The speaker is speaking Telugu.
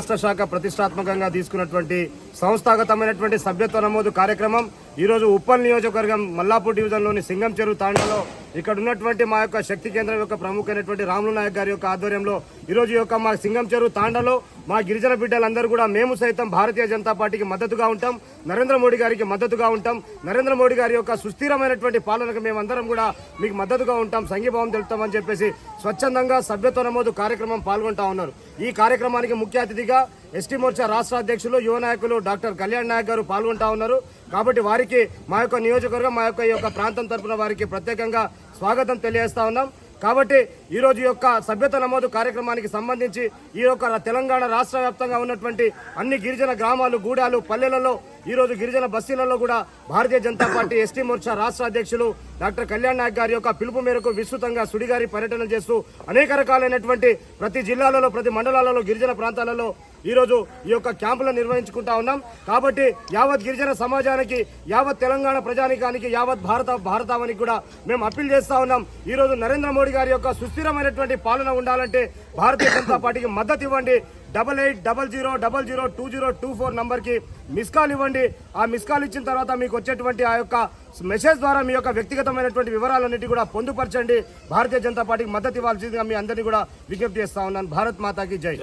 రాష్ట్ర శాఖ ప్రతిష్టాత్మకంగా తీసుకున్నటువంటి సంస్థాగతమైనటువంటి సభ్యత్వ నమోదు కార్యక్రమం ఈరోజు ఉప్పల్ నియోజకవర్గం మల్లాపూర్ డివిజన్లోని సింగం చెరువు తాండాలో ఇక్కడ ఉన్నటువంటి మా యొక్క శక్తి కేంద్రం యొక్క ప్రముఖమైనటువంటి రాములు నాయక్ గారి యొక్క ఆధ్వర్యంలో ఈరోజు యొక్క మా సింగం చెరువు తాండాలో మా గిరిజన బిడ్డలందరూ కూడా మేము సైతం భారతీయ జనతా పార్టీకి మద్దతుగా ఉంటాం, నరేంద్ర మోడీ గారికి మద్దతుగా ఉంటాం, నరేంద్ర మోడీ గారి యొక్క సుస్థిరమైనటువంటి పాలనకు మేమందరం కూడా మీకు మద్దతుగా ఉంటాం, సంఘీభావం తెలుపుతామని చెప్పేసి స్వచ్ఛందంగా సభ్యత్వ నమోదు కార్యక్రమం పాల్గొంటా ఉన్నారు. ఈ కార్యక్రమానికి ముఖ్య అతిథిగా ఎస్టీ మోర్చా రాష్ట్ర అధ్యక్షులు యువ నాయకులు డాక్టర్ కళ్యాణ్ నాయక్ గారు పాల్గొంటా ఉన్నారు. కాబట్టి వారికి మా యొక్క నియోజకవర్గం మా యొక్క ప్రాంతం తరఫున వారికి ప్రత్యేకంగా స్వాగతం తెలియజేస్తా ఉన్నాం. కాబట్టి ఈరోజు యొక్క సభ్యత నమోదు కార్యక్రమానికి సంబంధించి ఈ యొక్క తెలంగాణ రాష్ట్ర వ్యాప్తంగా ఉన్నటువంటి అన్ని గిరిజన గ్రామాలు, గూడాలు, పల్లెలలో ఈరోజు గిరిజన బస్తీలలో కూడా భారతీయ జనతా పార్టీ ఎస్టీ మోర్చా రాష్ట్ర అధ్యక్షులు డాక్టర్ కళ్యాణ్ నాయక్ గారి యొక్క పిలుపు మేరకు విస్తృతంగా సుడిగారి పర్యటన చేస్తూ అనేక రకాలైనటువంటి ప్రతి జిల్లాలలో, ప్రతి మండలాలలో, గిరిజన ప్రాంతాలలో ఈరోజు ఈ యొక్క క్యాంపులను నిర్వహించుకుంటా ఉన్నాం. కాబట్టి యావత్ గిరిజన సమాజానికి, యావత్ తెలంగాణ ప్రజానికానికి, యావత్ భారతావనికి కూడా మేము అప్పీల్ చేస్తా ఉన్నాం. ఈరోజు నరేంద్ర మోడీ గారి యొక్క సుస్థిరమైనటువంటి పాలన ఉండాలంటే భారతీయ జనతా పార్టీకి మద్దతు ఇవ్వండి. 8800002024 నంబర్కి మిస్ కాల్ ఇవ్వండి. ఆ మిస్ కాల్ ఇచ్చిన తర్వాత మీకు వచ్చేటువంటి ఆ యొక్క మెసేజ్ ద్వారా మీ యొక్క వ్యక్తిగతమైనటువంటి వివరాలన్నిటి కూడా పొందుపరచండి. భారతీయ జనతా పార్టీకి మద్దతు ఇవ్వాల్సిందిగా మీ అందరినీ కూడా విజ్ఞప్తి చేస్తా ఉన్నాను. భారత్ మాతాకి జై.